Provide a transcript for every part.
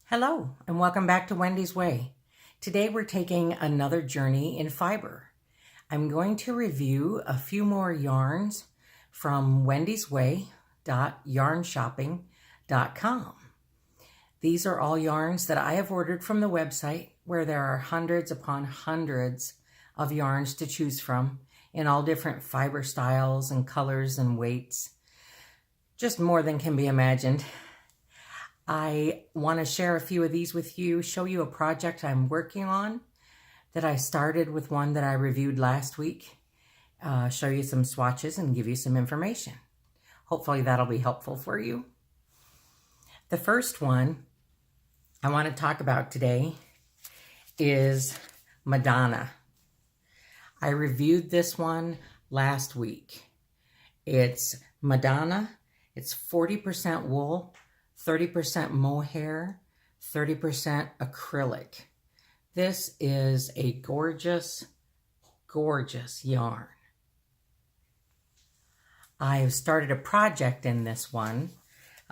Hello, and welcome back to Wendy's Way. Today we're taking another journey in fiber. I'm going to review a few more yarns from wendysway.yarnshopping.com. These are all yarns that I have ordered from the website, where there are hundreds upon hundreds of yarns to choose from in all different fiber styles and colors and weights. Just more than can be imagined. I want to share a few of these with you, show you a project I'm working on that I started with one that I reviewed last week, show you some swatches and give you some information. Hopefully that'll be helpful for you. The first one I want to talk about today is Madonna. I reviewed this one last week. It's Madonna. It's 40% wool, 30% mohair, 30% acrylic. This is a gorgeous, gorgeous yarn. I've started a project in this one.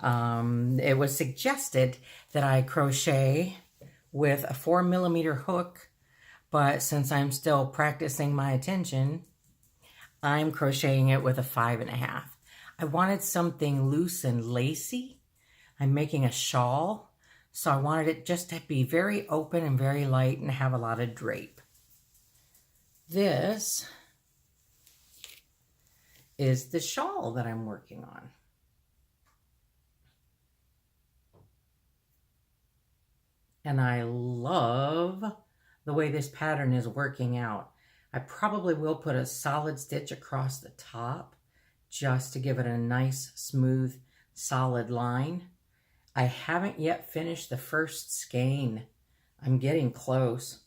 It was suggested that I crochet with a 4mm hook, but since I'm still practicing my attention, I'm crocheting it with a 5.5. I wanted something loose and lacy. I'm making a shawl, so I wanted it just to be very open and very light and have a lot of drape. This is the shawl that I'm working on. And I love the way this pattern is working out. I probably will put a solid stitch across the top just to give it a nice, smooth, solid line. I haven't yet finished the first skein. I'm getting close.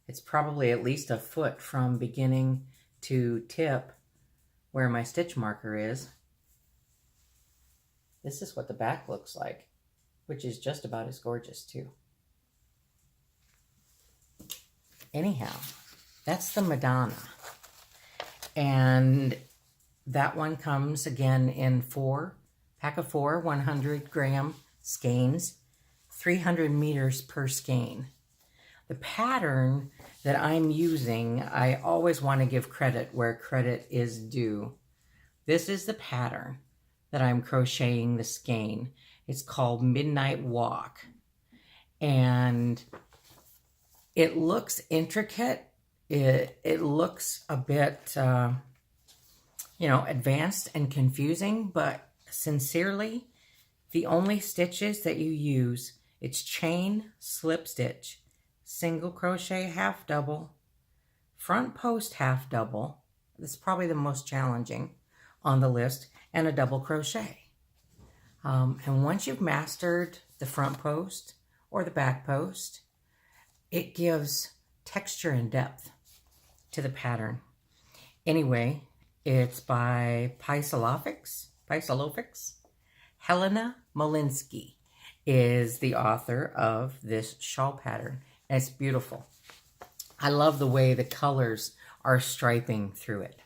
It's probably at least a foot from beginning to tip where my stitch marker is. This is what the back looks like, which is just about as gorgeous too. Anyhow, that's the Madonna. And that one comes again in pack of four 100-gram skeins, 300 meters per skein. The pattern that I'm using, I always want to give credit where credit is due. This is the pattern that I'm crocheting the skein. It's called Midnight Walk. And it looks intricate. It looks a bit, advanced and confusing, but sincerely, the only stitches that you use, it's chain, slip stitch, single crochet, half double, front post half double. This is probably the most challenging on the list, and a double crochet. And once you've mastered the front post or the back post, it gives texture and depth to the pattern. Anyway, it's by Paisalofix. Helena Molinsky is the author of this shawl pattern, and it's beautiful. I love the way the colors are striping through it.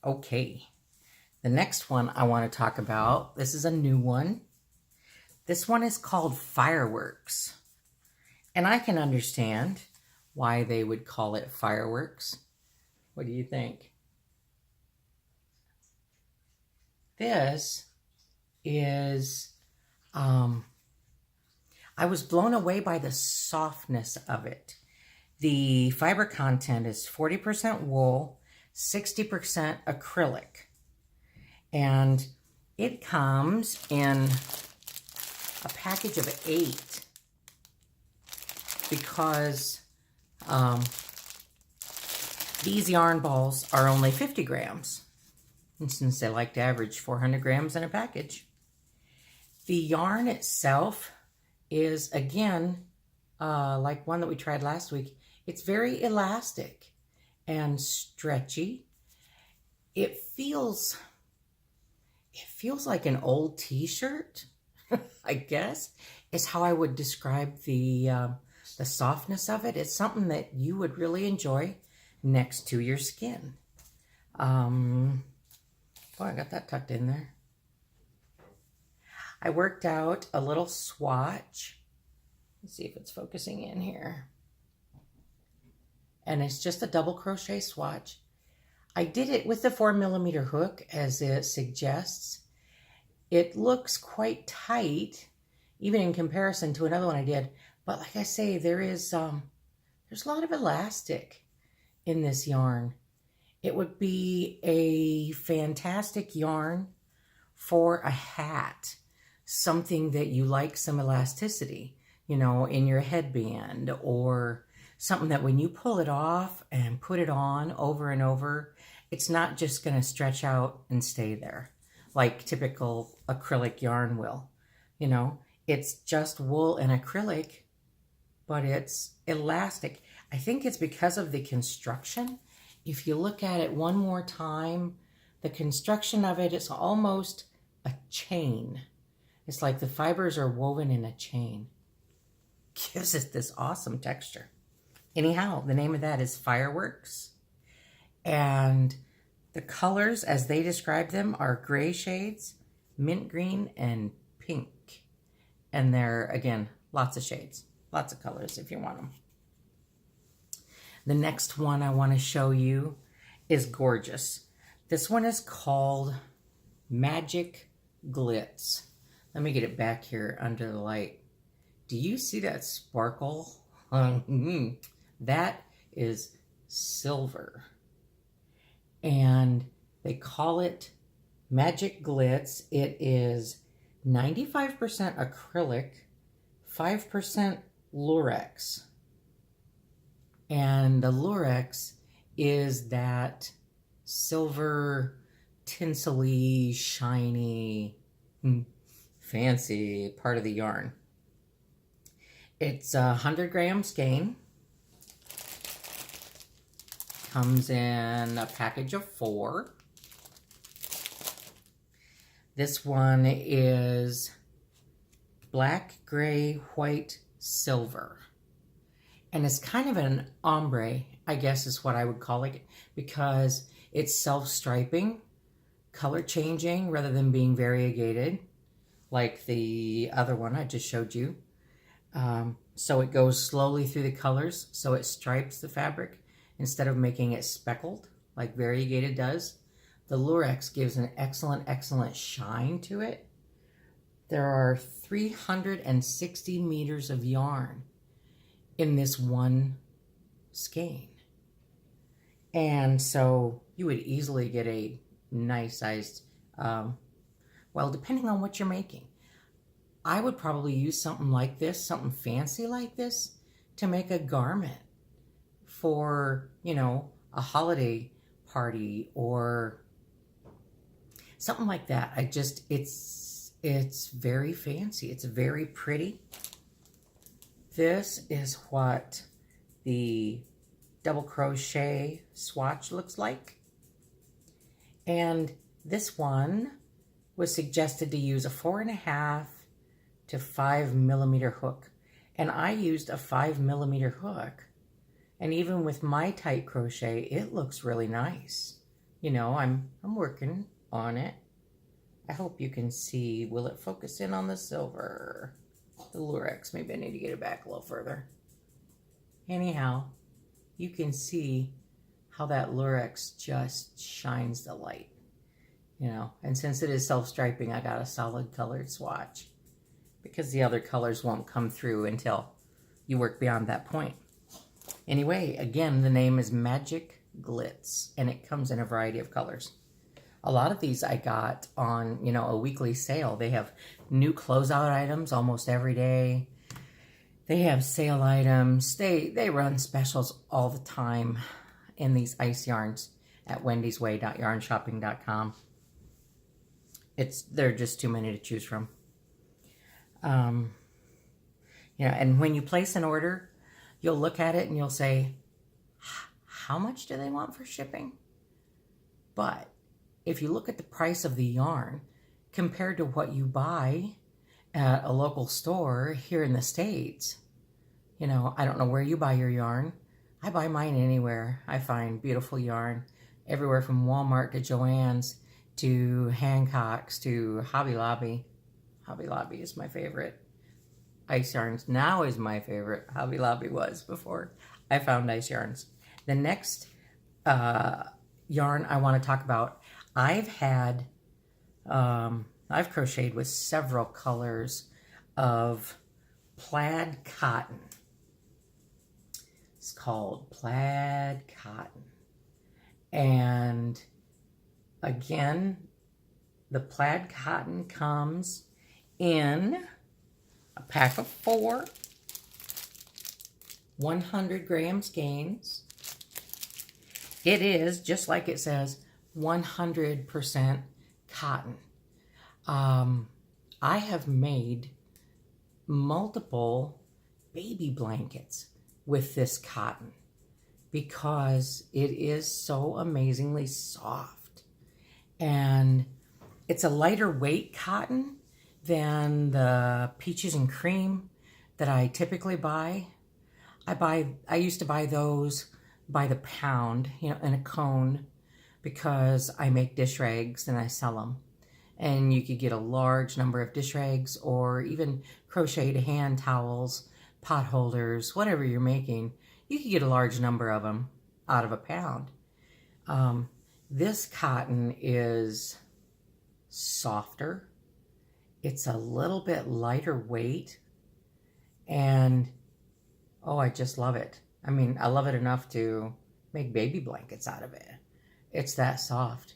Okay, the next one I want to talk about, this is a new one. This one is called Fireworks, and I can understand why they would call it Fireworks. What do you think? This is, I was blown away by the softness of it. The fiber content is 40% wool, 60% acrylic. And it comes in a package of 8 because these yarn balls are only 50 grams. And since they like to average 400 grams in a package. The yarn itself is, again, like one that we tried last week. It's very elastic and stretchy. It feels like an old t-shirt, I guess, is how I would describe the softness of it. It's something that you would really enjoy next to your skin. Boy, I got that tucked in there. I worked out a little swatch Let's see if it's focusing in here. And it's just a double crochet swatch. I did it with the 4mm hook as it suggests. It looks quite tight, even in comparison to another one I did. But like I say, there's a lot of elastic in this yarn. It would be a fantastic yarn for a hat, something that you like some elasticity, you know, in your headband, or something that when you pull it off and put it on over and over, it's not just going to stretch out and stay there like typical acrylic yarn will. You know, it's just wool and acrylic, but it's elastic. I think it's because of the construction. If you look at it one more time, the construction of it is almost a chain. It's like the fibers are woven in a chain. Gives it this awesome texture. Anyhow, the name of that is Fireworks. And the colors, as they describe them, are gray shades, mint green, and pink. And they're, again, lots of shades, lots of colors if you want them. The next one I want to show you is gorgeous. This one is called Magic Glitz. Let me get it back here under the light. Do you see that sparkle? That is silver. And they call it Magic Glitz. It is 95% acrylic, 5% lurex. And the lurex is that silver, tinsely, shiny, fancy part of the yarn. It's 100 gram skein. Comes in a package of 4. This one is black, gray, white, silver. And it's kind of an ombre, I guess is what I would call it, because it's self-striping, color changing rather than being variegated like the other one I just showed you. So it goes slowly through the colors, so it stripes the fabric instead of making it speckled like variegated does. The lurex gives an excellent, excellent shine to it. There are 360 meters of yarn in this one skein. And so you would easily get a nice sized, well, depending on what you're making. I would probably use something like this, something fancy like this, to make a garment for, you know, a holiday party or something like that. It's very fancy. It's very pretty. This is what the double crochet swatch looks like. And this one was suggested to use a 4.5 to 5 millimeter hook. And I used a 5 millimeter hook. And even with my tight crochet, it looks really nice. You know, I'm working on it. I hope you can see. Will it focus in on the silver? The lurex. Maybe I need to get it back a little further. Anyhow, you can see how that lurex just shines the light. You know, and since it is self-striping, I got a solid colored swatch because the other colors won't come through until you work beyond that point. Anyway, again, the name is Magic Glitz, and it comes in a variety of colors. A lot of these I got on, you know, a weekly sale. They have new closeout items almost every day. They have sale items. They run specials all the time in these ice yarns at wendysway.yarnshopping.com. There are just too many to choose from. You know, and when you place an order, you'll look at it and you'll say, how much do they want for shipping? But if you look at the price of the yarn compared to what you buy at a local store here in the States, you know, I don't know where you buy your yarn. I buy mine anywhere. I find beautiful yarn everywhere from Walmart to Joann's to Hancock's to Hobby Lobby. Hobby Lobby is my favorite. ice yarns now is my favorite. Hobby Lobby was before I found ice yarns. The next yarn I want to talk about, I've crocheted with several colors of Plaid Cotton. It's called Plaid Cotton. And again, the Plaid Cotton comes in a pack of 4, 100 gram skeins. It is, just like it says, 100% cotton. I have made multiple baby blankets with this cotton because it is so amazingly soft. And it's a lighter weight cotton than the peaches and cream that I typically buy. I used to buy those by the pound, in a cone, because I make dish rags and I sell them. And you could get a large number of dish rags or even crocheted hand towels, pot holders, whatever you're making. You could get a large number of them out of a pound. This cotton is softer. It's a little bit lighter weight. And, oh, I just love it. I mean, I love it enough to make baby blankets out of it. It's that soft.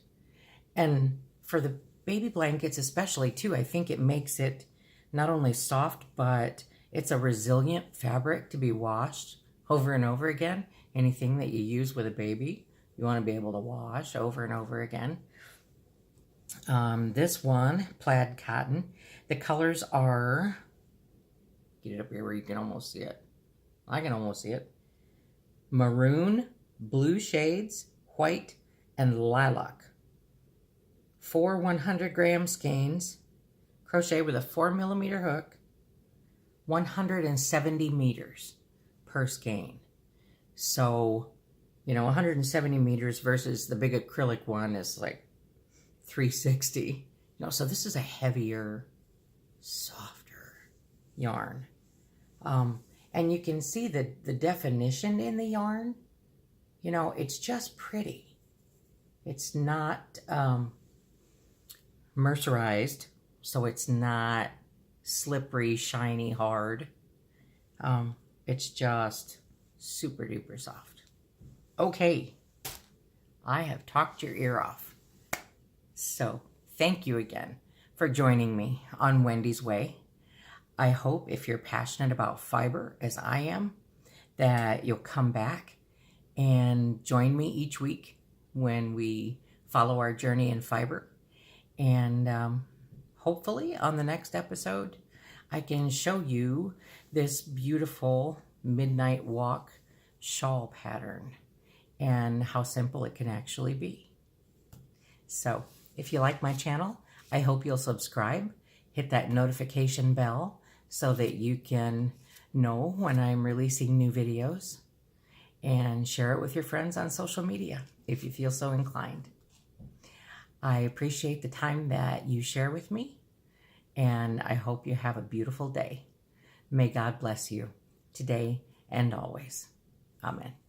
And for the baby blankets especially, too, I think it makes it not only soft, but it's a resilient fabric to be washed over and over again. Anything that you use with a baby, you want to be able to wash over and over again. This one, Plaid Cotton, the colors are, get it up here where you can almost see it. I can almost see it. Maroon, blue shades, white, and lilac. 4 100 gram skeins, crochet with a 4mm hook, 170 meters per skein. So, 170 meters versus the big acrylic one is like 360. So this is a heavier, softer yarn. And you can see the definition in the yarn. It's just pretty. It's not mercerized, so it's not slippery, shiny, hard. It's just super duper soft. Okay, I have talked your ear off. So thank you again for joining me on Wendy's Way. I hope if you're passionate about fiber as I am, that you'll come back and join me each week when we follow our journey in fiber. And hopefully on the next episode, I can show you this beautiful midnight walk shawl pattern and how simple it can actually be. So if you like my channel, I hope you'll subscribe, hit that notification bell so that you can know when I'm releasing new videos, and share it with your friends on social media if you feel so inclined. I appreciate the time that you share with me, and I hope you have a beautiful day. May God bless you today and always. Amen.